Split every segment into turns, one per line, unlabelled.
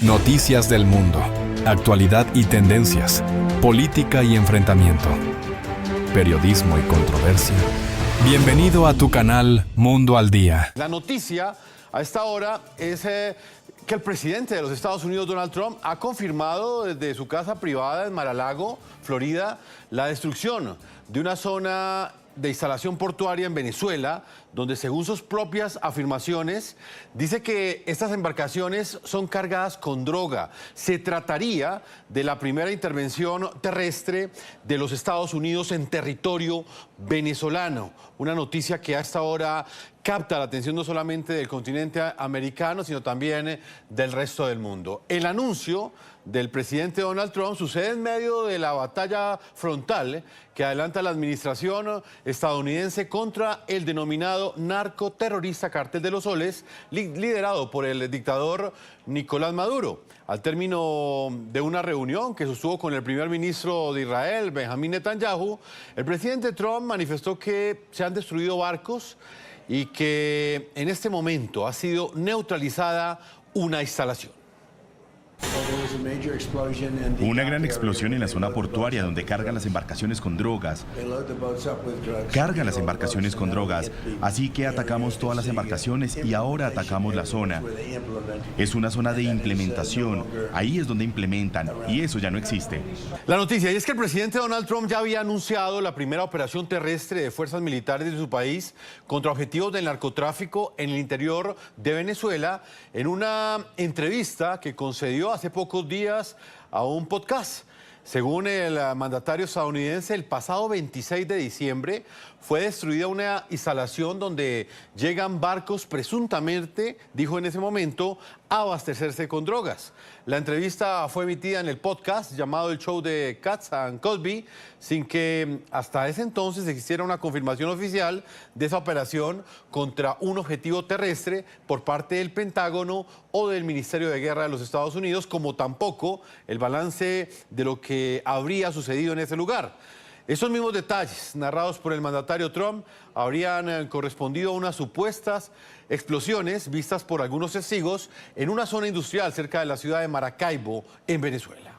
Noticias del mundo, actualidad y tendencias, política y enfrentamiento, periodismo y controversia. Bienvenido a tu canal Mundo al Día.
La noticia a esta hora es que el presidente de los Estados Unidos, Donald Trump, ha confirmado desde su casa privada en Mar-a-Lago, Florida, la destrucción de una zona de instalación portuaria en Venezuela, donde según sus propias afirmaciones, dice que estas embarcaciones son cargadas con droga. Se trataría de la primera intervención terrestre de los Estados Unidos en territorio venezolano. Una noticia que a esta hora capta la atención no solamente del continente americano, sino también del resto del mundo. El anuncio del presidente Donald Trump sucede en medio de la batalla frontal que adelanta la administración estadounidense contra el denominado narcoterrorista Cártel de los Soles, liderado por el dictador Nicolás Maduro. Al término de una reunión que sostuvo con el primer ministro de Israel, Benjamín Netanyahu, el presidente Trump manifestó que se han destruido barcos y que en este momento ha sido neutralizada una instalación.
Una gran explosión en la zona portuaria donde cargan las embarcaciones con drogas. Cargan las embarcaciones con drogas, así que atacamos todas las embarcaciones y ahora atacamos la zona. Es una zona de implementación, ahí es donde implementan y eso ya no existe.
La noticia y es que el presidente Donald Trump ya había anunciado la primera operación terrestre de fuerzas militares de su país contra objetivos del narcotráfico en el interior de Venezuela en una entrevista que concedió hace pocos días a un podcast. Según el mandatario estadounidense, el pasado 26 de diciembre fue destruida una instalación donde llegan barcos presuntamente, dijo en ese momento, a abastecerse con drogas. La entrevista fue emitida en el podcast llamado El Show de Katz and Cosby, sin que hasta ese entonces existiera una confirmación oficial de esa operación contra un objetivo terrestre por parte del Pentágono o del Ministerio de Guerra de los Estados Unidos, como tampoco el balance de lo que habría sucedido en ese lugar. Esos mismos detalles, narrados por el mandatario Trump, habrían correspondido a unas supuestas explosiones vistas por algunos testigos en una zona industrial cerca de la ciudad de Maracaibo, en Venezuela.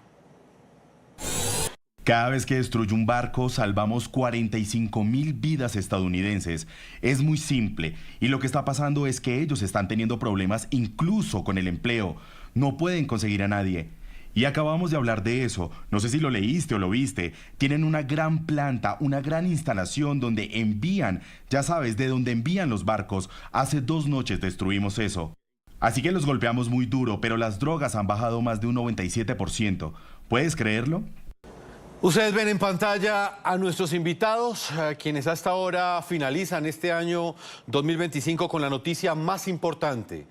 Cada vez que destruye un barco, salvamos 45,000 vidas estadounidenses. Es muy simple, y lo que está pasando es que ellos están teniendo problemas incluso con el empleo. No pueden conseguir a nadie. Y acabamos de hablar de eso, no sé si lo leíste o lo viste, tienen una gran planta, una gran instalación donde envían, ya sabes, de donde envían los barcos. Hace 2 noches destruimos eso. Así que los golpeamos muy duro, pero las drogas han bajado más de un 97%. ¿Puedes creerlo?
Ustedes ven en pantalla a nuestros invitados, quienes hasta ahora finalizan este año 2025 con la noticia más importante.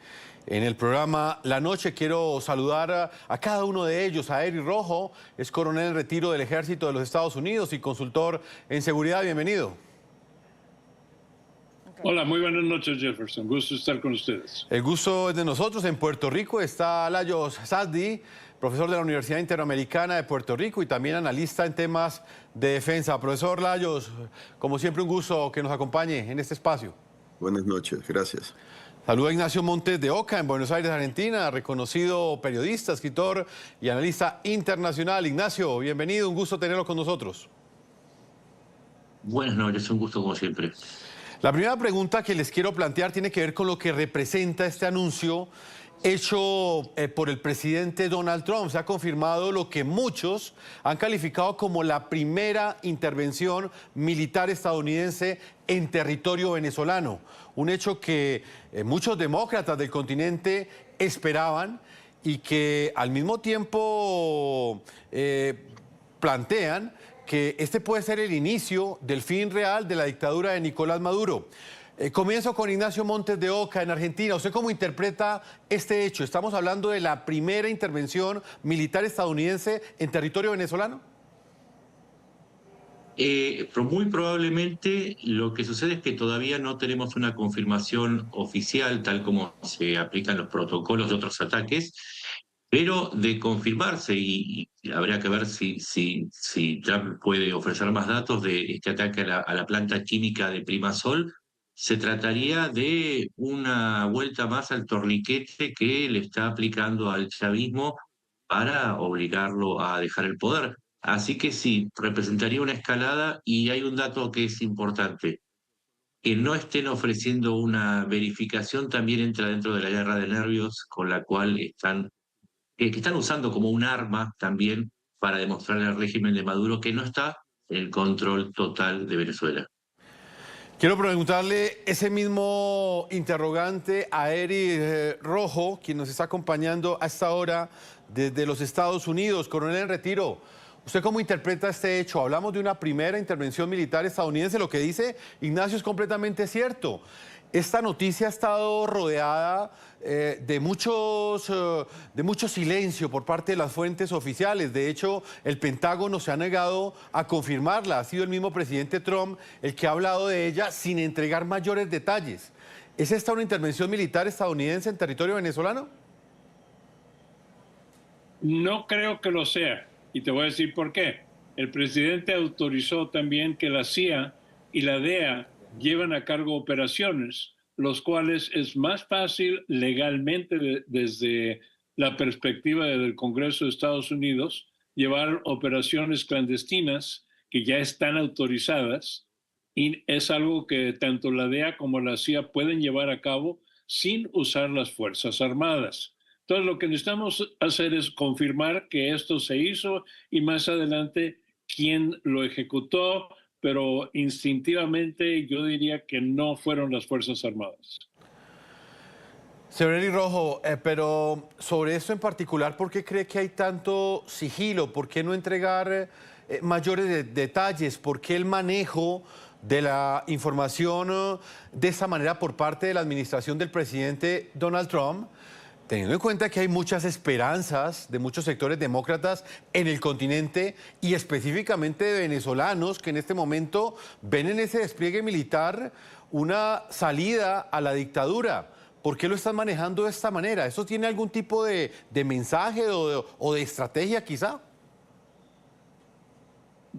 En el programa La Noche quiero saludar a cada uno de ellos. A Eric Rojo, es coronel en retiro del Ejército de los Estados Unidos y consultor en seguridad. Bienvenido.
Hola, muy buenas noches, Jefferson. Gusto estar con ustedes.
El gusto es de nosotros. En Puerto Rico está Lajos Saddi, profesor de la Universidad Interamericana de Puerto Rico y también analista en temas de defensa. Profesor Lajos, como siempre un gusto que nos acompañe en este espacio.
Buenas noches, gracias.
Saludo a Ignacio Montes de Oca en Buenos Aires, Argentina, reconocido periodista, escritor y analista internacional. Ignacio, bienvenido, un gusto tenerlo con nosotros.
Buenas noches, un gusto como siempre.
La primera pregunta que les quiero plantear tiene que ver con lo que representa este anuncio hecho por el presidente Donald Trump. Se ha confirmado lo que muchos han calificado como la primera intervención militar estadounidense en territorio venezolano. Un hecho que muchos demócratas del continente esperaban y que al mismo tiempo plantean que este puede ser el inicio del fin real de la dictadura de Nicolás Maduro. Comienzo con Ignacio Montes de Oca en Argentina. ¿Usted cómo interpreta este hecho? ¿Estamos hablando de la primera intervención militar estadounidense en territorio venezolano?
Pero muy probablemente lo que sucede es que todavía no tenemos una confirmación oficial, tal como se aplican los protocolos de otros ataques, pero de confirmarse, y habría que ver si Trump puede ofrecer más datos de este ataque a la planta química de Primasol, se trataría de una vuelta más al torniquete que le está aplicando al chavismo para obligarlo a dejar el poder. Así que sí, representaría una escalada y hay un dato que es importante. Que no estén ofreciendo una verificación también entra dentro de la guerra de nervios con la cual que están usando como un arma también para demostrarle al régimen de Maduro que no está en el control total de Venezuela.
Quiero preguntarle ese mismo interrogante a Eri Rojo, quien nos está acompañando a esta hora desde los Estados Unidos. Coronel en retiro, ¿usted cómo interpreta este hecho? Hablamos de una primera intervención militar estadounidense. Lo que dice Ignacio es completamente cierto. Esta noticia ha estado rodeada de mucho silencio por parte de las fuentes oficiales. De hecho, el Pentágono se ha negado a confirmarla. Ha sido el mismo presidente Trump el que ha hablado de ella sin entregar mayores detalles. ¿Es esta una intervención militar estadounidense en territorio venezolano?
No creo que lo sea, y te voy a decir por qué. El presidente autorizó también que la CIA y la DEA llevan a cargo operaciones, los cuales es más fácil legalmente desde la perspectiva del Congreso de Estados Unidos llevar operaciones clandestinas que ya están autorizadas, y es algo que tanto la DEA como la CIA pueden llevar a cabo sin usar las Fuerzas Armadas. Entonces, lo que necesitamos hacer es confirmar que esto se hizo y más adelante quién lo ejecutó, pero instintivamente yo diría que no fueron las Fuerzas Armadas.
Señor Eri Rojo, pero sobre esto en particular, ¿por qué cree que hay tanto sigilo? ¿Por qué no entregar mayores detalles? ¿Por qué el manejo de la información de esa manera por parte de la administración del presidente Donald Trump? Teniendo en cuenta que hay muchas esperanzas de muchos sectores demócratas en el continente y específicamente de venezolanos que en este momento ven en ese despliegue militar una salida a la dictadura. ¿Por qué lo están manejando de esta manera? ¿Eso tiene algún tipo de mensaje o de estrategia quizá?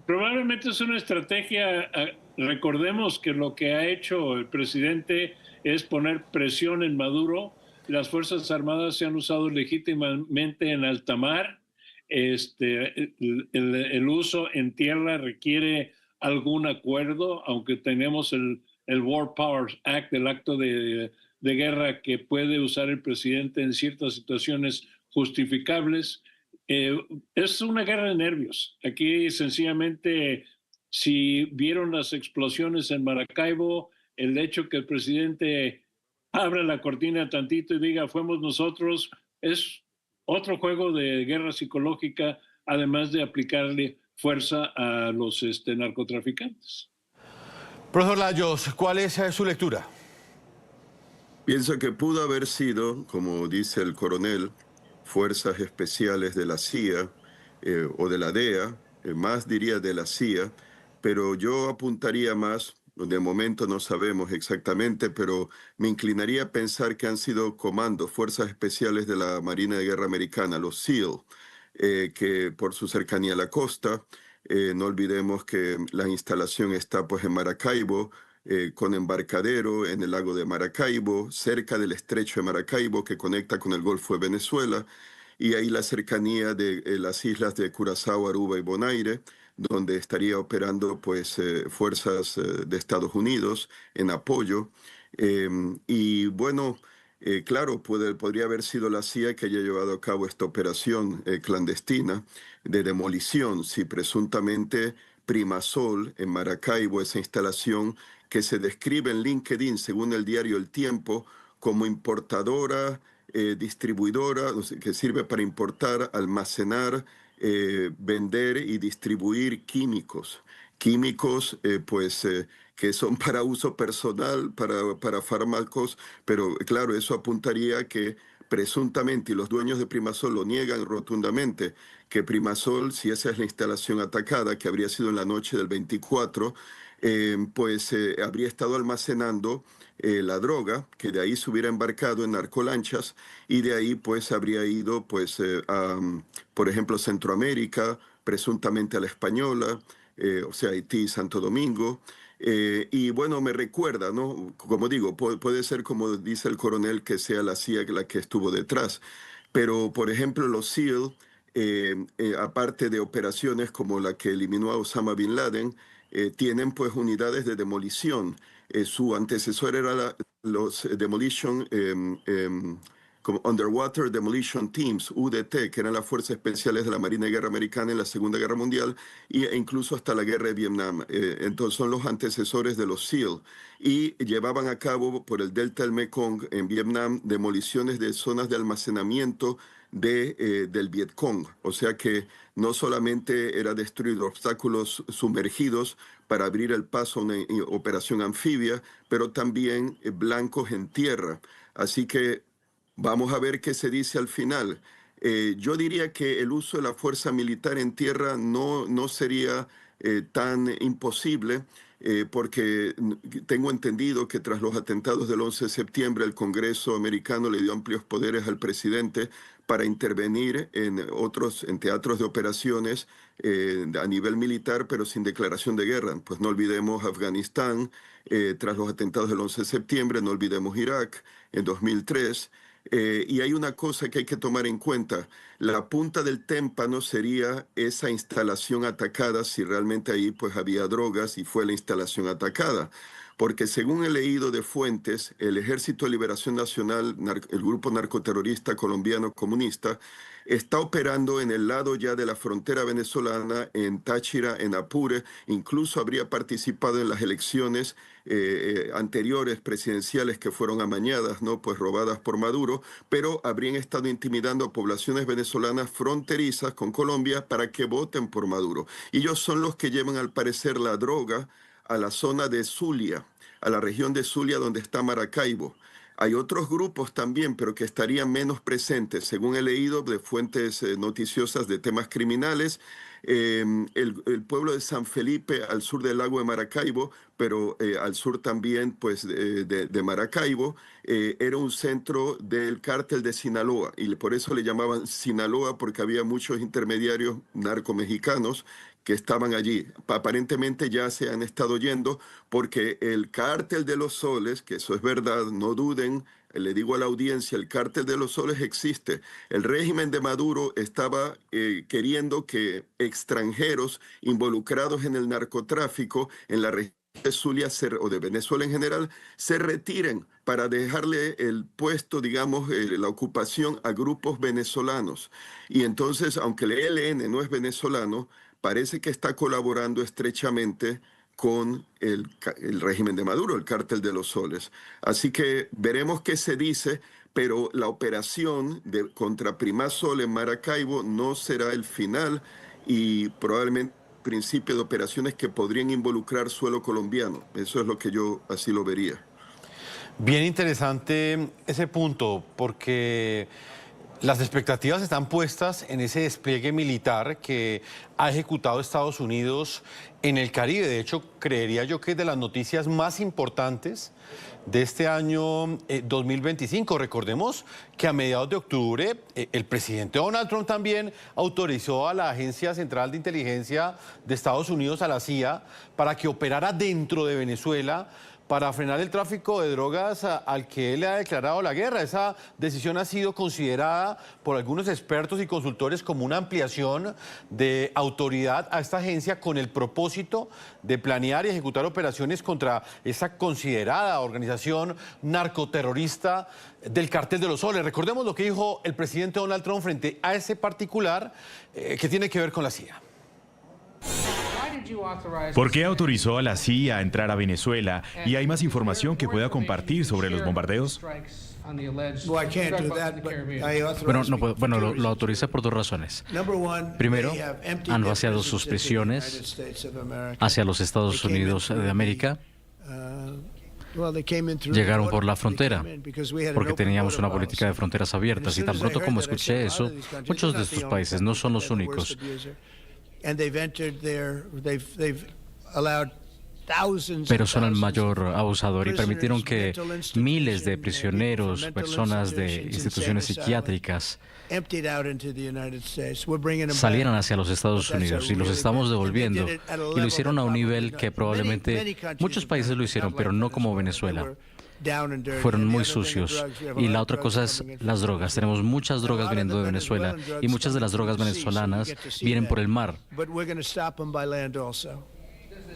Probablemente es una estrategia. Recordemos que lo que ha hecho el presidente es poner presión en Maduro. Las Fuerzas Armadas se han usado legítimamente en alta mar. El uso en tierra requiere algún acuerdo, aunque tenemos el War Powers Act, el acto de guerra que puede usar el presidente en ciertas situaciones justificables. Es una guerra de nervios. Aquí sencillamente, si vieron las explosiones en Maracaibo, el hecho que el presidente abra la cortina tantito y diga fuimos nosotros, es otro juego de guerra psicológica, además de aplicarle fuerza a los narcotraficantes.
Profesor Layos, ¿cuál es su lectura?
Pienso que pudo haber sido, como dice el coronel, fuerzas especiales de la CIA o de la DEA, más diría de la CIA, pero yo apuntaría más. De momento no sabemos exactamente, pero me inclinaría a pensar que han sido comandos, fuerzas especiales de la Marina de Guerra Americana, los SEAL, que por su cercanía a la costa, no olvidemos que la instalación está pues en Maracaibo, con embarcadero en el lago de Maracaibo, cerca del estrecho de Maracaibo que conecta con el Golfo de Venezuela, y ahí la cercanía de las islas de Curazao, Aruba y Bonaire, donde estaría operando pues fuerzas de Estados Unidos en apoyo. Y bueno, claro, podría haber sido la CIA que haya llevado a cabo esta operación clandestina de demolición, si presuntamente Primasol en Maracaibo, esa instalación que se describe en LinkedIn, según el diario El Tiempo, como importadora, distribuidora, que sirve para importar, almacenar, vender y distribuir químicos. Químicos, que son para uso personal, para fármacos, pero claro, eso apuntaría a que presuntamente, y los dueños de Primasol lo niegan rotundamente, que Primasol, si esa es la instalación atacada, que habría sido en la noche del 24, habría estado almacenando la droga, que de ahí se hubiera embarcado en narcolanchas y de ahí pues habría ido por ejemplo, Centroamérica, presuntamente a la Española, o sea, Haití y Santo Domingo. Y bueno, me recuerda, ¿no? Como digo, puede ser como dice el coronel que sea la CIA la que estuvo detrás. Pero, por ejemplo, los SEAL, aparte de operaciones como la que eliminó a Osama Bin Laden, tienen pues unidades de demolición. Su antecesor era los Demolition, como Underwater Demolition Teams, UDT, que eran las fuerzas especiales de la Marina de Guerra Americana en la Segunda Guerra Mundial e incluso hasta la Guerra de Vietnam. Entonces son los antecesores de los SEAL y llevaban a cabo por el delta del Mekong en Vietnam demoliciones de zonas de almacenamiento del Vietcong. O sea que no solamente era destruir obstáculos sumergidos para abrir el paso a una operación anfibia, pero también blancos en tierra. Así que vamos a ver qué se dice al final. Yo diría que el uso de la fuerza militar en tierra no sería tan imposible, porque tengo entendido que tras los atentados del 11 de septiembre el Congreso americano le dio amplios poderes al presidente para intervenir en teatros de operaciones a nivel militar, pero sin declaración de guerra. Pues no olvidemos Afganistán tras los atentados del 11 de septiembre, no olvidemos Irak en 2003. Y hay una cosa que hay que tomar en cuenta. La punta del témpano sería esa instalación atacada si realmente ahí pues había drogas y fue la instalación atacada. Porque según he leído de fuentes, el Ejército de Liberación Nacional, el grupo narcoterrorista colombiano comunista, está operando en el lado ya de la frontera venezolana, en Táchira, en Apure, incluso habría participado en las elecciones anteriores presidenciales que fueron amañadas, ¿no? Pues robadas por Maduro, pero habrían estado intimidando a poblaciones venezolanas fronterizas con Colombia para que voten por Maduro. Y ellos son los que llevan al parecer la droga a la zona de Zulia, a la región de Zulia donde está Maracaibo. Hay otros grupos también, pero que estarían menos presentes, según he leído de fuentes noticiosas de temas criminales. El pueblo de San Felipe, al sur del lago de Maracaibo, pero al sur también pues, de Maracaibo, era un centro del cártel de Sinaloa, y por eso le llamaban Sinaloa, porque había muchos intermediarios narcomexicanos que estaban allí. Aparentemente ya se han estado yendo porque el cártel de los soles, que eso es verdad, no duden, le digo a la audiencia, el cártel de los soles existe. El régimen de Maduro estaba queriendo que extranjeros involucrados en el narcotráfico en la región de Zulia o de Venezuela en general se retiren para dejarle el puesto, digamos, la ocupación a grupos venezolanos. Y entonces, aunque el ELN no es venezolano, parece que está colaborando estrechamente con el régimen de Maduro, el cártel de los soles. Así que veremos qué se dice, pero la operación contra Primasol en Maracaibo no será el final y probablemente el principio de operaciones que podrían involucrar suelo colombiano. Eso es lo que yo así lo vería.
Bien interesante ese punto, porque las expectativas están puestas en ese despliegue militar que ha ejecutado Estados Unidos en el Caribe. De hecho, creería yo que es de las noticias más importantes de este año 2025. Recordemos que a mediados de octubre el presidente Donald Trump también autorizó a la Agencia Central de Inteligencia de Estados Unidos, a la CIA, para que operara dentro de Venezuela para frenar el tráfico de drogas al que él le ha declarado la guerra. Esa decisión ha sido considerada por algunos expertos y consultores como una ampliación de autoridad a esta agencia con el propósito de planear y ejecutar operaciones contra esa considerada organización narcoterrorista del Cártel de los Soles. Recordemos lo que dijo el presidente Donald Trump frente a ese particular que tiene que ver con la CIA.
¿Por qué autorizó a la CIA a entrar a Venezuela? ¿Y hay más información que pueda compartir sobre los bombardeos?
Bueno, lo autoriza por dos razones. Primero, han vaciado sus prisiones hacia los Estados Unidos de América. Llegaron por la frontera, porque teníamos una política de fronteras abiertas, y tan pronto como escuché eso, muchos de estos países, no son los únicos, pero son el mayor abusador y permitieron que miles de prisioneros, personas de instituciones psiquiátricas, salieran hacia los Estados Unidos, y los estamos devolviendo, y lo hicieron a un nivel que probablemente muchos países lo hicieron, pero no como Venezuela. Fueron muy sucios. Y la otra cosa es las drogas. Tenemos muchas drogas viniendo de Venezuela, y muchas de las drogas venezolanas vienen por el mar,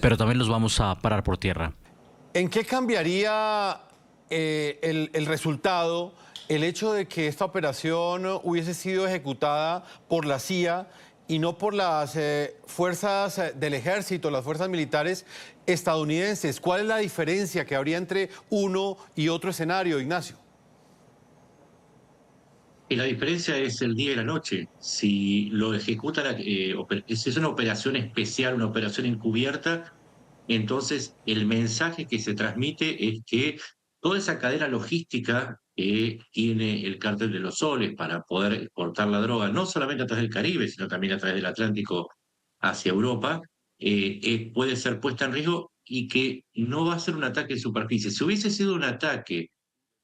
pero también los vamos a parar por tierra.
¿En qué cambiaría el resultado el hecho de que esta operación hubiese sido ejecutada por la CIA y no por las fuerzas del ejército, las fuerzas militares estadounidenses? ¿Cuál es la diferencia que habría entre uno y otro escenario, Ignacio?
Y la diferencia es el día y la noche. Si lo ejecuta, si es una operación especial, una operación encubierta, entonces el mensaje que se transmite es que toda esa cadena logística que tiene el Cártel de los Soles para poder exportar la droga, no solamente a través del Caribe, sino también a través del Atlántico hacia Europa, puede ser puesta en riesgo, y que no va a ser un ataque en superficie. Si hubiese sido un ataque,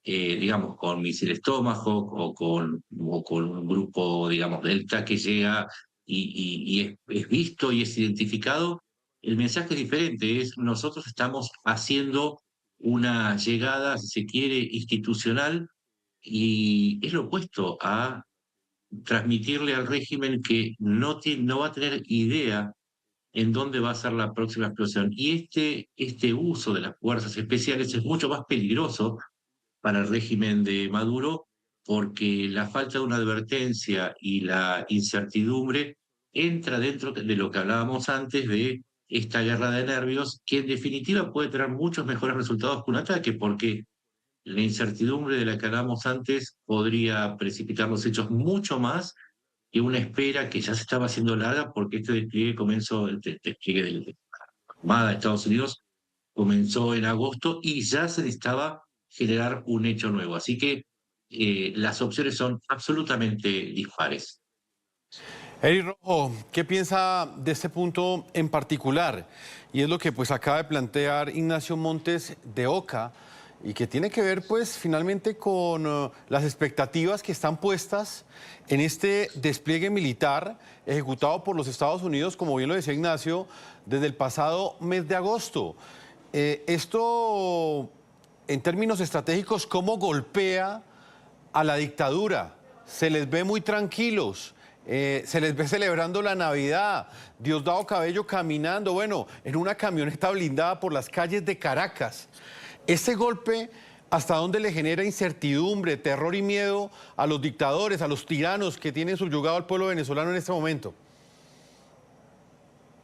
digamos, con misiles Tomahawk o con un grupo, digamos, Delta que llega y es visto y es identificado, el mensaje es diferente. Nosotros estamos haciendo una llegada, si se quiere, institucional, y es lo opuesto a transmitirle al régimen que no va a tener idea en dónde va a ser la próxima explosión. Y este uso de las fuerzas especiales es mucho más peligroso para el régimen de Maduro, porque la falta de una advertencia y la incertidumbre entra dentro de lo que hablábamos antes de esta guerra de nervios, que en definitiva puede tener muchos mejores resultados que un ataque, porque la incertidumbre de la que hablábamos antes podría precipitar los hechos mucho más que una espera que ya se estaba haciendo larga, porque este despliegue el despliegue de la Armada de Estados Unidos comenzó en agosto y ya se necesitaba generar un hecho nuevo. Así que las opciones son absolutamente dispares.
Eric Rojo, ¿qué piensa de este punto en particular? Y es lo que pues acaba de plantear Ignacio Montes de Oca, y que tiene que ver pues finalmente con las expectativas que están puestas en este despliegue militar ejecutado por los Estados Unidos, como bien lo decía Ignacio, desde el pasado mes de agosto. Esto, en términos estratégicos, ¿cómo golpea a la dictadura? Se les ve muy tranquilos. Se les ve celebrando la Navidad, Diosdado Cabello caminando, bueno, en una camioneta blindada por las calles de Caracas. Ese golpe, ¿hasta dónde le genera incertidumbre, terror y miedo a los dictadores, a los tiranos que tienen subyugado al pueblo venezolano en este momento?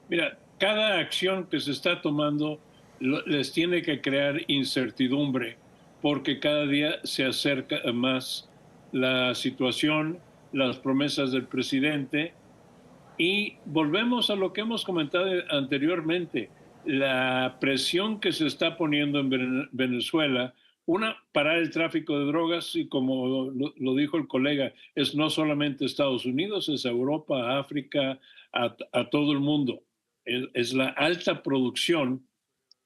Mira, cada acción que se está tomando les tiene que crear incertidumbre, porque cada día se acerca más la situación, las promesas del presidente, y volvemos a lo que hemos comentado anteriormente, la presión que se está poniendo en Venezuela, parar el tráfico de drogas, y como lo dijo el colega, es no solamente Estados Unidos, es Europa, África, a todo el mundo. Es la alta producción,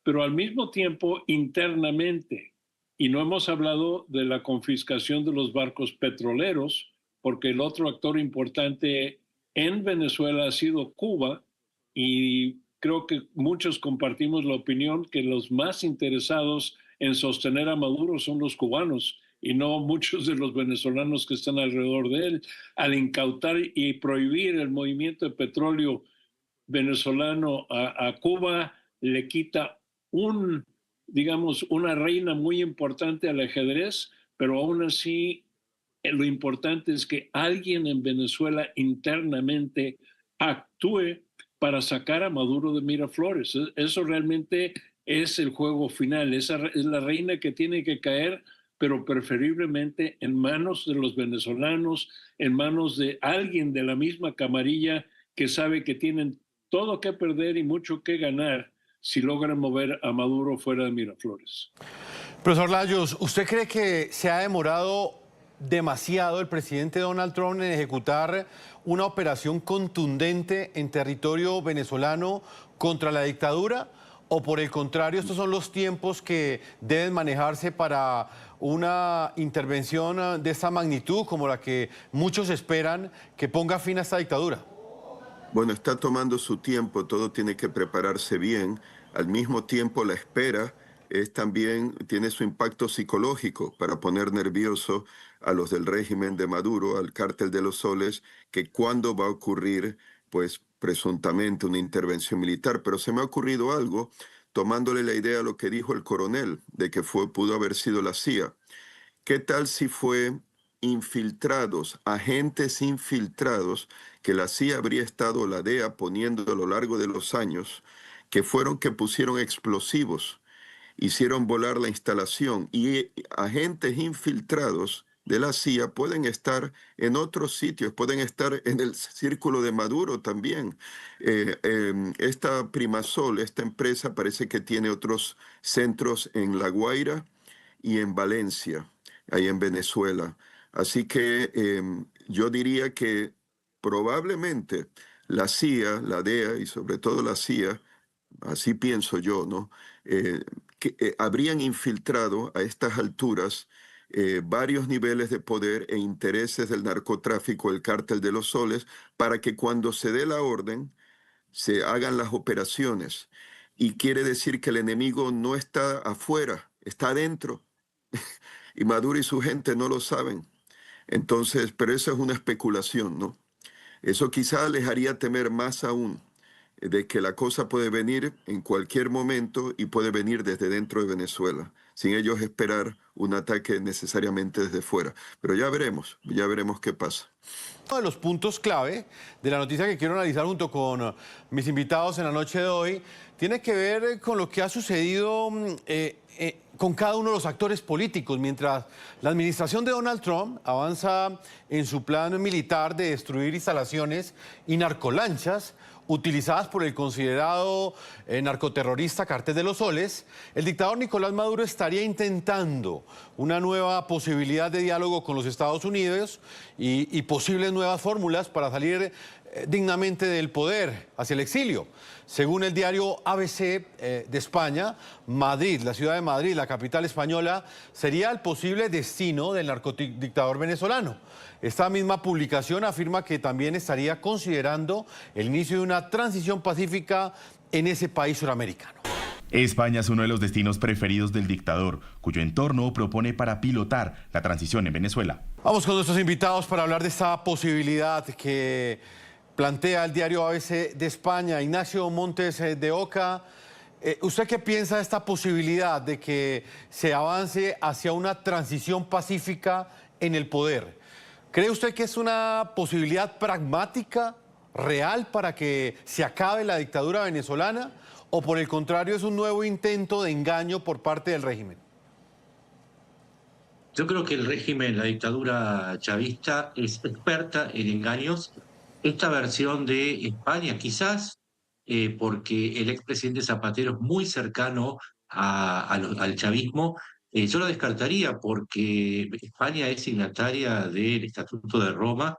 pero al mismo tiempo internamente. Y no hemos hablado de la confiscación de los barcos petroleros, porque el otro actor importante en Venezuela ha sido Cuba, y creo que muchos compartimos la opinión que los más interesados en sostener a Maduro son los cubanos y no muchos de los venezolanos que están alrededor de él. Al incautar y prohibir el movimiento de petróleo venezolano a Cuba, le quita una reina muy importante al ajedrez, pero aún así lo importante es que alguien en Venezuela internamente actúe para sacar a Maduro de Miraflores. Eso realmente es el juego final. Esa es la reina que tiene que caer, pero preferiblemente en manos de los venezolanos, en manos de alguien de la misma camarilla que sabe que tienen todo que perder y mucho que ganar si logran mover a Maduro fuera de Miraflores.
Profesor Layos, ¿usted cree que se ha demorado demasiado el presidente Donald Trump en ejecutar una operación contundente en territorio venezolano contra la dictadura? ¿O por el contrario, estos son los tiempos que deben manejarse para una intervención de esta magnitud como la que muchos esperan que ponga fin a esta dictadura?
Bueno, está tomando su tiempo, todo tiene que prepararse bien. Al mismo tiempo, la espera tiene su impacto psicológico para poner nervioso a los del régimen de Maduro, al cártel de los soles, que cuándo va a ocurrir, pues presuntamente una intervención militar. Pero se me ha ocurrido algo, tomándole la idea a lo que dijo el coronel, de que pudo haber sido la CIA. ¿Qué tal si fue infiltrados, agentes infiltrados que la CIA habría estado, la DEA, poniendo a lo largo de los años, que pusieron explosivos, hicieron volar la instalación, y agentes infiltrados de la CIA pueden estar en otros sitios, pueden estar en el círculo de Maduro también. Esta Primasol, esta empresa, parece que tiene otros centros en La Guaira y en Valencia, ahí en Venezuela. Así que yo diría que probablemente la CIA, la DEA y sobre todo la CIA, así pienso yo, ¿no? Habrían infiltrado a estas alturas varios niveles de poder e intereses del narcotráfico, el cártel de los soles, para que cuando se dé la orden se hagan las operaciones. Y quiere decir que el enemigo no está afuera, está adentro. Y Maduro y su gente no lo saben. Entonces, pero eso es una especulación, ¿no? Eso quizá les haría temer más aún de que la cosa puede venir en cualquier momento y puede venir desde dentro de Venezuela, sin ellos esperar un ataque necesariamente desde fuera. Pero ya veremos qué pasa.
Uno de los puntos clave de la noticia que quiero analizar junto con mis invitados en la noche de hoy tiene que ver con lo que ha sucedido con cada uno de los actores políticos. Mientras la administración de Donald Trump avanza en su plan militar de destruir instalaciones y narcolanchas utilizadas por el considerado narcoterrorista Cártel de los Soles, el dictador Nicolás Maduro estaría intentando una nueva posibilidad de diálogo con los Estados Unidos y posibles nuevas fórmulas para salir dignamente del poder hacia el exilio. Según el diario ABC de España, Madrid, la ciudad de Madrid, la capital española, sería el posible destino del narcodictador venezolano. Esta misma publicación afirma que también estaría considerando el inicio de una transición pacífica en ese país suramericano.
España es uno de los destinos preferidos del dictador, cuyo entorno propone para pilotar la transición en Venezuela.
Vamos con nuestros invitados para hablar de esta posibilidad que plantea el diario ABC de España. Ignacio Montes de Oca, ¿usted qué piensa de esta posibilidad de que se avance hacia una transición pacífica en el poder? ¿Cree usted que es una posibilidad pragmática, real, para que se acabe la dictadura venezolana? ¿O por el contrario es un nuevo intento de engaño por parte del régimen?
Yo creo que el régimen, la dictadura chavista, es experta en engaños. Esta versión de España, quizás porque el expresidente Zapatero es muy cercano al chavismo, yo lo descartaría porque España es signataria del Estatuto de Roma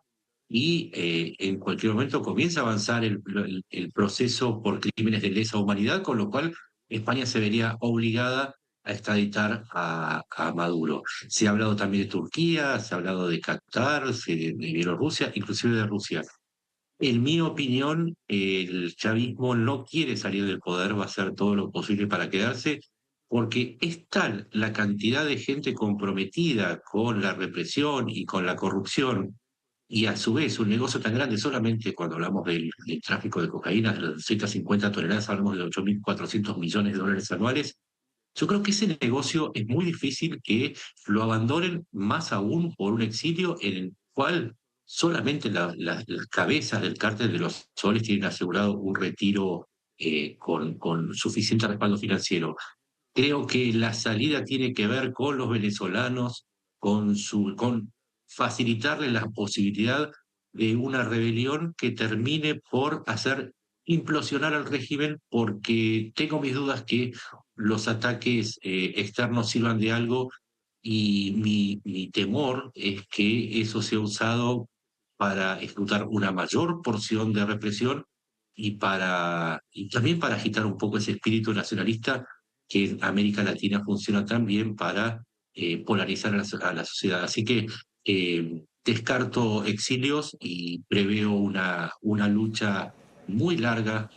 y en cualquier momento comienza a avanzar el proceso por crímenes de lesa humanidad, con lo cual España se vería obligada a extraditar a Maduro. Se ha hablado también de Turquía, se ha hablado de Qatar, de Bielorrusia, inclusive de Rusia. En mi opinión, el chavismo no quiere salir del poder, va a hacer todo lo posible para quedarse, porque es tal la cantidad de gente comprometida con la represión y con la corrupción, y a su vez un negocio tan grande, solamente cuando hablamos del tráfico de cocaína, de las 250 toneladas, hablamos de 8.400 millones de dólares anuales. Yo creo que ese negocio es muy difícil que lo abandonen, más aún por un exilio en el cual solamente las cabezas del cártel de los soles tienen asegurado un retiro con suficiente respaldo financiero. Creo que la salida tiene que ver con los venezolanos, con facilitarles la posibilidad de una rebelión que termine por hacer implosionar al régimen, porque tengo mis dudas que los ataques externos sirvan de algo, y mi temor es que eso sea usado para ejecutar una mayor porción de represión y también para agitar un poco ese espíritu nacionalista que en América Latina funciona tan bien para polarizar a la sociedad. Así que descarto exilios y preveo una lucha muy larga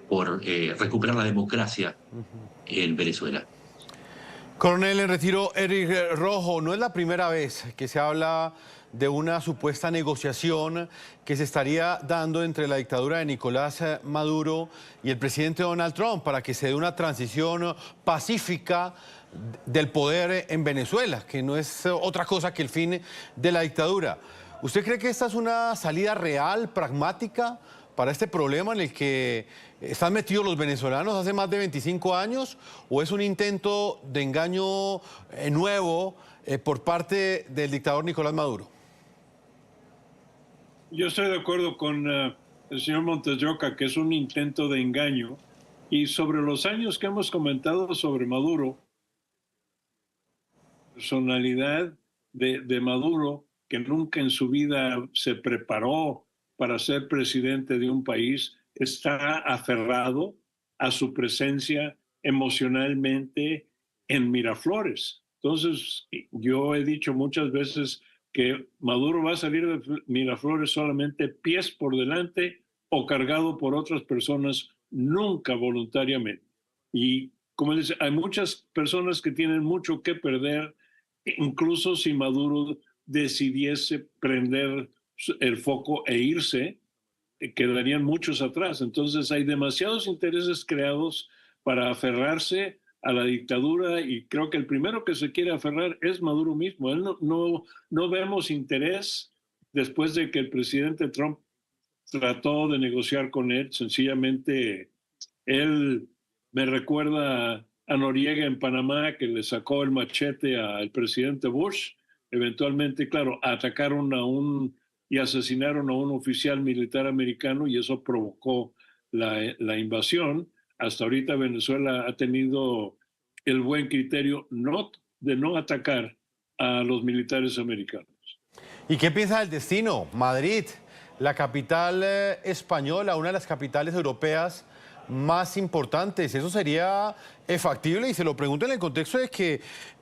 por recuperar la democracia en Venezuela.
Coronel en retiro Eric Rojo, no es la primera vez que se habla de una supuesta negociación que se estaría dando entre la dictadura de Nicolás Maduro y el presidente Donald Trump para que se dé una transición pacífica del poder en Venezuela, que no es otra cosa que el fin de la dictadura. ¿Usted cree que esta es una salida real, pragmática, para este problema en el que están metidos los venezolanos hace más de 25 años? ¿O es un intento de engaño nuevo por parte del dictador Nicolás Maduro?
Yo estoy de acuerdo con el señor Montes de Oca, que es un intento de engaño. Y sobre los años que hemos comentado sobre Maduro, personalidad de Maduro, que nunca en su vida se preparó para ser presidente de un país, está aferrado a su presencia emocionalmente en Miraflores. Entonces, yo he dicho muchas veces que Maduro va a salir de Miraflores solamente pies por delante o cargado por otras personas, nunca voluntariamente. Y como dice, hay muchas personas que tienen mucho que perder, incluso si Maduro decidiese prender el foco e irse, quedarían muchos atrás. Entonces hay demasiados intereses creados para aferrarse a la dictadura y creo que el primero que se quiere aferrar es Maduro mismo. Él no vemos interés después de que el presidente Trump trató de negociar con él. Sencillamente él me recuerda a Noriega en Panamá, que le sacó el machete al presidente Bush. Eventualmente, claro, atacaron y asesinaron a un oficial militar americano y eso provocó la invasión. Hasta ahorita Venezuela ha tenido el buen criterio de no atacar a los militares americanos.
¿Y qué piensa del destino? Madrid, la capital española, una de las capitales europeas más importantes. ¿Eso sería factible? Y se lo pregunto en el contexto de que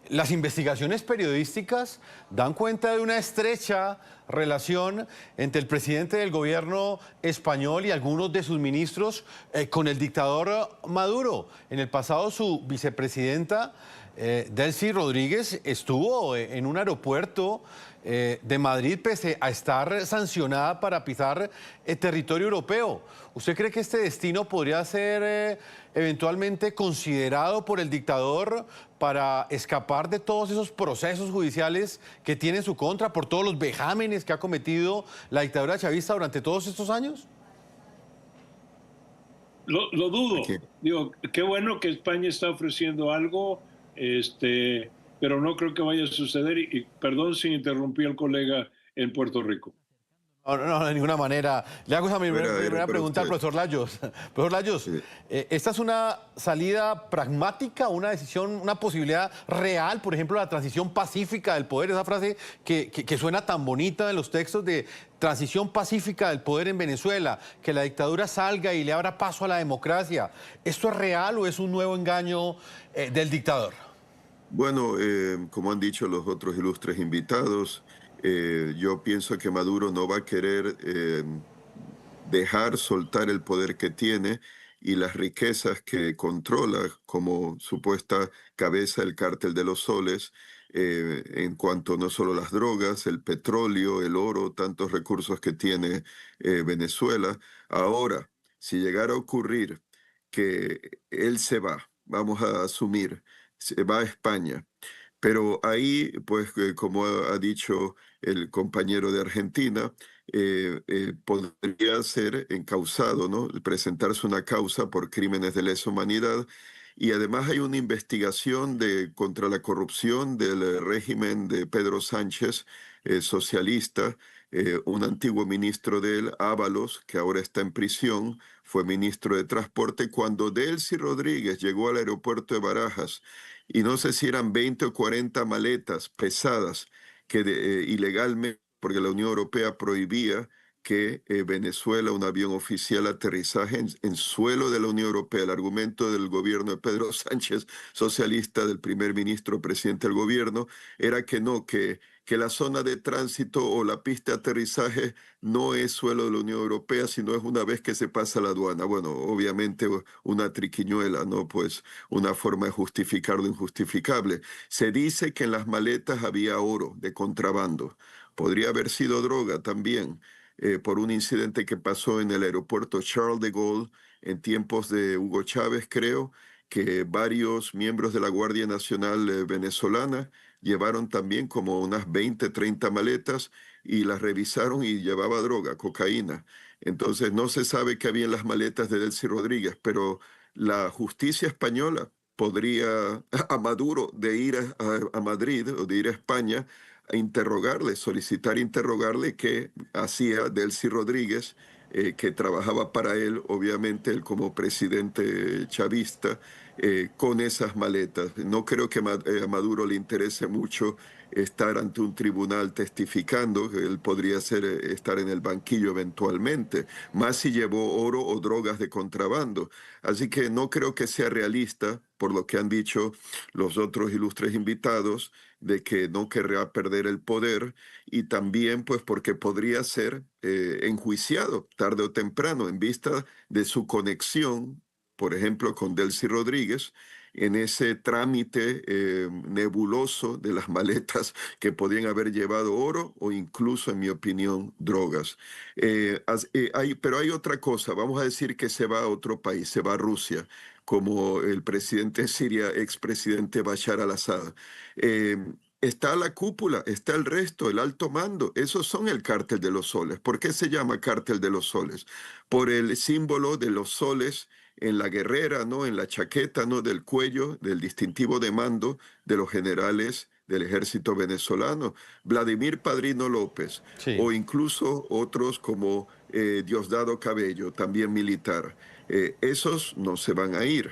las investigaciones periodísticas dan cuenta de una estrecha relación entre el presidente del gobierno español y algunos de sus ministros con el dictador Maduro. En el pasado su vicepresidenta Delcy Rodríguez estuvo en un aeropuerto de Madrid pese a estar sancionada para pisar el territorio europeo. ¿Usted cree que este destino podría ser eventualmente considerado por el dictador para escapar de todos esos procesos judiciales que tiene en su contra por todos los vejámenes que ha cometido la dictadura chavista durante todos estos años?
Lo dudo. Digo, qué bueno que España está ofreciendo algo, pero no creo que vaya a suceder. Y perdón si interrumpí al colega en Puerto Rico.
No, de ninguna manera. Le hago esa primera pregunta al profesor Layos. Profesor Layos, sí. ¿Esta es una salida pragmática, una decisión, una posibilidad real, por ejemplo, la transición pacífica del poder? Esa frase que suena tan bonita en los textos de transición pacífica del poder en Venezuela, que la dictadura salga y le abra paso a la democracia. ¿Esto es real o es un nuevo engaño del dictador?
Bueno, como han dicho los otros ilustres invitados, yo pienso que Maduro no va a querer dejar soltar el poder que tiene y las riquezas que controla como supuesta cabeza del cártel de los soles, en cuanto no solo las drogas, el petróleo, el oro, tantos recursos que tiene Venezuela. Ahora, si llegara a ocurrir que él se va, vamos a asumir, se va a España, pero ahí, pues, como ha dicho el compañero de Argentina, podría ser encausado, ¿no? Presentarse una causa por crímenes de lesa humanidad. Y además hay una investigación contra la corrupción del régimen de Pedro Sánchez, socialista, un antiguo ministro de él, Ábalos, que ahora está en prisión, fue ministro de Transporte. Cuando Delcy Rodríguez llegó al aeropuerto de Barajas, y no sé si eran 20 o 40 maletas pesadas que ilegalmente, porque la Unión Europea prohibía que Venezuela, un avión oficial, aterrizaje en suelo de la Unión Europea. El argumento del gobierno de Pedro Sánchez, socialista, del primer ministro, presidente del gobierno, era que no, que la zona de tránsito o la pista de aterrizaje no es suelo de la Unión Europea, sino es una vez que se pasa la aduana. Bueno, obviamente una triquiñuela, ¿no? Pues una forma de justificar lo injustificable. Se dice que en las maletas había oro de contrabando. Podría haber sido droga también, por un incidente que pasó en el aeropuerto Charles de Gaulle en tiempos de Hugo Chávez, creo, que varios miembros de la Guardia Nacional venezolana llevaron también como unas 20, 30 maletas y las revisaron y llevaba droga, cocaína. Entonces no se sabe qué había en las maletas de Delcy Rodríguez, pero la justicia española podría a Maduro de ir a Madrid o de ir a España a interrogarle, solicitar interrogarle qué hacía Delcy Rodríguez, que trabajaba para él, obviamente él como presidente chavista, con esas maletas. No creo que a Maduro le interese mucho estar ante un tribunal testificando, que él podría estar en el banquillo eventualmente, más si llevó oro o drogas de contrabando. Así que no creo que sea realista, por lo que han dicho los otros ilustres invitados, de que no querrá perder el poder, y también pues porque podría ser enjuiciado tarde o temprano en vista de su conexión, por ejemplo, con Delcy Rodríguez, en ese trámite nebuloso de las maletas que podían haber llevado oro o incluso, en mi opinión, drogas. Pero hay otra cosa, vamos a decir que se va a otro país, se va a Rusia, como el presidente de Siria, expresidente Bashar al-Assad. Está la cúpula, está el resto, el alto mando. Esos son el cártel de los soles. ¿Por qué se llama cártel de los soles? Por el símbolo de los soles en la guerrera, ¿no? En la chaqueta, ¿no? Del cuello, del distintivo de mando de los generales del ejército venezolano, Vladimir Padrino López,
Sí.
o incluso otros como Diosdado Cabello, también militar. Esos no se van a ir.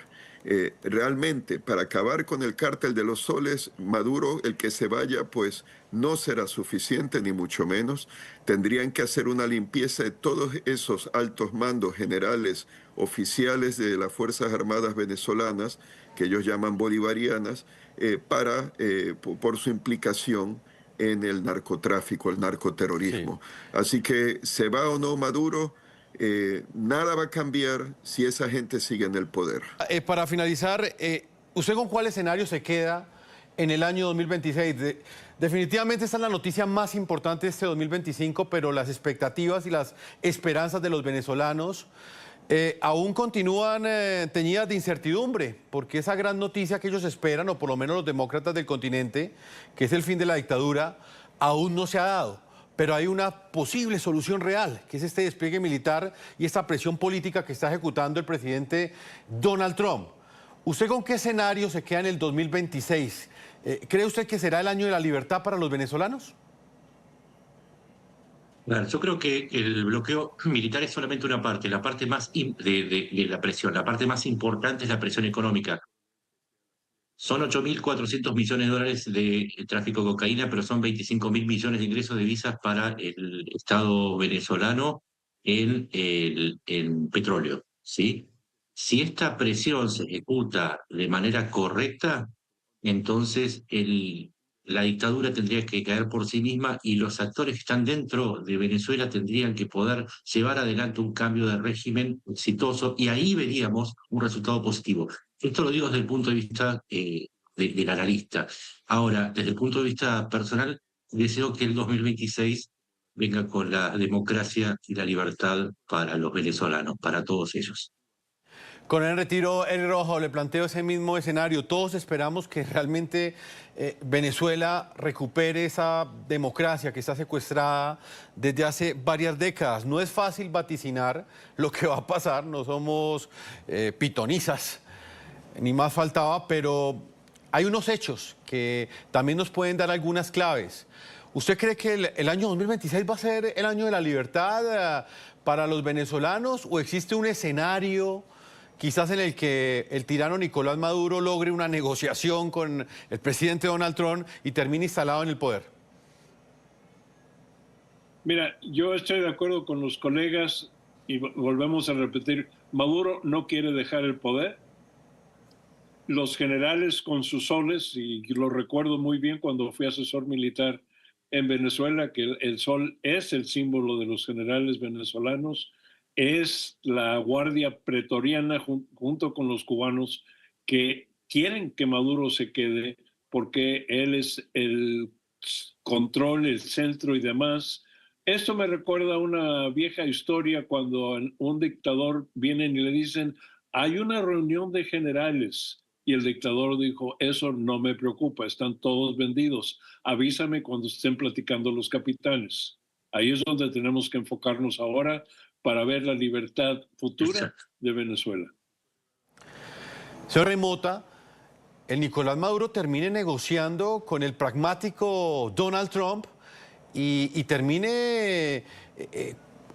Realmente, para acabar con el cártel de los soles, Maduro, el que se vaya, pues no será suficiente, ni mucho menos. Tendrían que hacer una limpieza de todos esos altos mandos generales, oficiales de las Fuerzas Armadas venezolanas, que ellos llaman bolivarianas, por su implicación en el narcotráfico, el narcoterrorismo. Sí. Así que, se va o no Maduro, nada va a cambiar si esa gente sigue en el poder.
Para finalizar, ¿usted con cuál escenario se queda en el año 2026? Definitivamente esta es la noticia más importante de este 2025, pero las expectativas y las esperanzas de los venezolanos aún continúan teñidas de incertidumbre, porque esa gran noticia que ellos esperan, o por lo menos los demócratas del continente, que es el fin de la dictadura, aún no se ha dado. Pero hay una posible solución real, que es este despliegue militar y esta presión política que está ejecutando el presidente Donald Trump. ¿Usted con qué escenario se queda en el 2026? ¿Cree usted que será el año de la libertad para los venezolanos?
Bueno, yo creo que el bloqueo militar es solamente una parte, la parte más de la presión. La parte más importante es la presión económica. Son 8.400 millones de dólares de tráfico de cocaína, pero son 25.000 millones de ingresos de divisas para el Estado venezolano en petróleo, ¿sí? Si esta presión se ejecuta de manera correcta, entonces la dictadura tendría que caer por sí misma y los actores que están dentro de Venezuela tendrían que poder llevar adelante un cambio de régimen exitoso, y ahí veríamos un resultado positivo. Esto lo digo desde el punto de vista del analista. Ahora, desde el punto de vista personal, deseo que el 2026 venga con la democracia y la libertad para los venezolanos, para todos ellos.
Con el retiro, Eric Rojo, le planteo ese mismo escenario. Todos esperamos que realmente Venezuela recupere esa democracia que está secuestrada desde hace varias décadas. No es fácil vaticinar lo que va a pasar, no somos pitonizas, ni más faltaba, pero hay unos hechos que también nos pueden dar algunas claves. ¿Usted cree que el año 2026 va a ser el año de la libertad para los venezolanos, o existe un escenario quizás en el que el tirano Nicolás Maduro logre una negociación con el presidente Donald Trump y termine instalado en el poder?
Mira, yo estoy de acuerdo con los colegas y volvemos a repetir, Maduro no quiere dejar el poder. Los generales con sus soles, y lo recuerdo muy bien cuando fui asesor militar en Venezuela, que el sol es el símbolo de los generales venezolanos, es la guardia pretoriana junto con los cubanos que quieren que Maduro se quede porque él es el control, el centro y demás. Esto me recuerda a una vieja historia cuando un dictador viene y le dicen, hay una reunión de generales. Y el dictador dijo, eso no me preocupa, están todos vendidos. Avísame cuando estén platicando los capitanes. Ahí es donde tenemos que enfocarnos ahora para ver la libertad futura de Venezuela.
Señor Remota, el Nicolás Maduro termine negociando con el pragmático Donald Trump y termine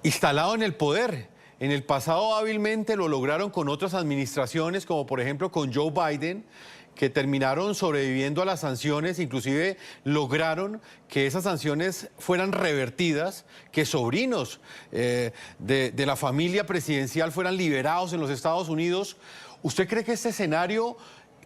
instalado en el poder. En el pasado hábilmente lo lograron con otras administraciones, como por ejemplo con Joe Biden, que terminaron sobreviviendo a las sanciones, inclusive lograron que esas sanciones fueran revertidas, que sobrinos de la familia presidencial fueran liberados en los Estados Unidos. ¿Usted cree que este escenario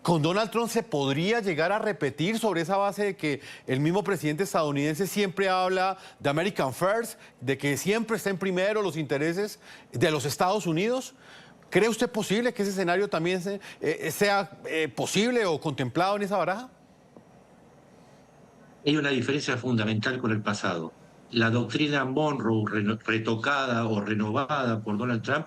con Donald Trump se podría llegar a repetir sobre esa base de que el mismo presidente estadounidense siempre habla de American First, de que siempre está en primero los intereses de los Estados Unidos? ¿Cree usted posible que ese escenario también sea posible o contemplado en esa baraja?
Hay una diferencia fundamental con el pasado. La doctrina Monroe, retocada o renovada por Donald Trump,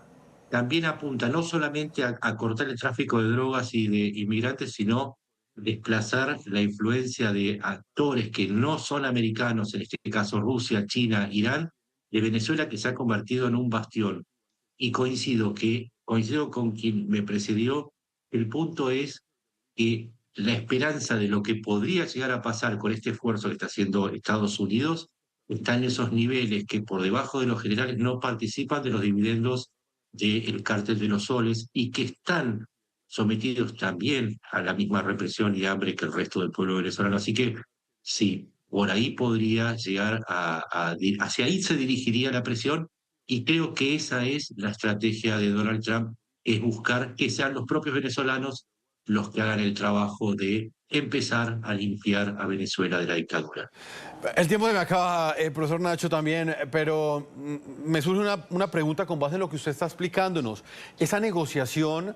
también apunta no solamente a cortar el tráfico de drogas y de inmigrantes, sino desplazar la influencia de actores que no son americanos, en este caso Rusia, China, Irán, de Venezuela, que se ha convertido en un bastión. Y coincido con quien me precedió, el punto es que la esperanza de lo que podría llegar a pasar con este esfuerzo que está haciendo Estados Unidos está en esos niveles que por debajo de los generales no participan de los dividendos del cártel de los soles y que están sometidos también a la misma represión y hambre que el resto del pueblo venezolano. Así que sí, por ahí podría llegar hacia ahí se dirigiría la presión y creo que esa es la estrategia de Donald Trump, es buscar que sean los propios venezolanos los que hagan el trabajo de empezar a limpiar a Venezuela de la dictadura.
El tiempo se me acaba, profesor Nacho, también, pero me surge una pregunta con base en lo que usted está explicándonos. Esa negociación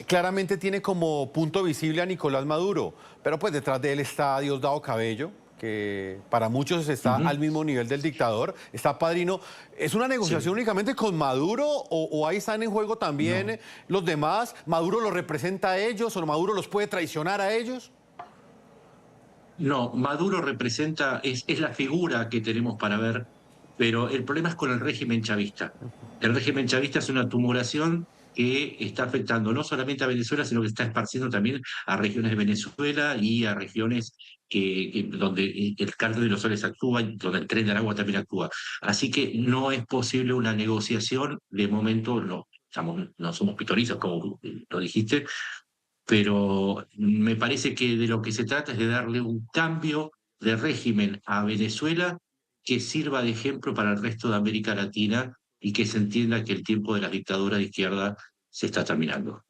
claramente tiene como punto visible a Nicolás Maduro, pero pues detrás de él está Diosdado Cabello, que para muchos está al mismo nivel del dictador, está Padrino. ¿Es una negociación únicamente con Maduro o ahí están en juego también los demás? ¿Maduro los representa a ellos o Maduro los puede traicionar a ellos?
No, Maduro representa, es la figura que tenemos para ver, pero el problema es con el régimen chavista. El régimen chavista es una tumoración que está afectando no solamente a Venezuela, sino que está esparciendo también a regiones de Venezuela y a regiones donde el cártel de los soles actúa, y donde el Tren de Aragua también actúa. Así que no es posible una negociación, de momento no somos pitonizos, como lo dijiste, pero me parece que de lo que se trata es de darle un cambio de régimen a Venezuela que sirva de ejemplo para el resto de América Latina y que se entienda que el tiempo de la dictadura de izquierda se está terminando.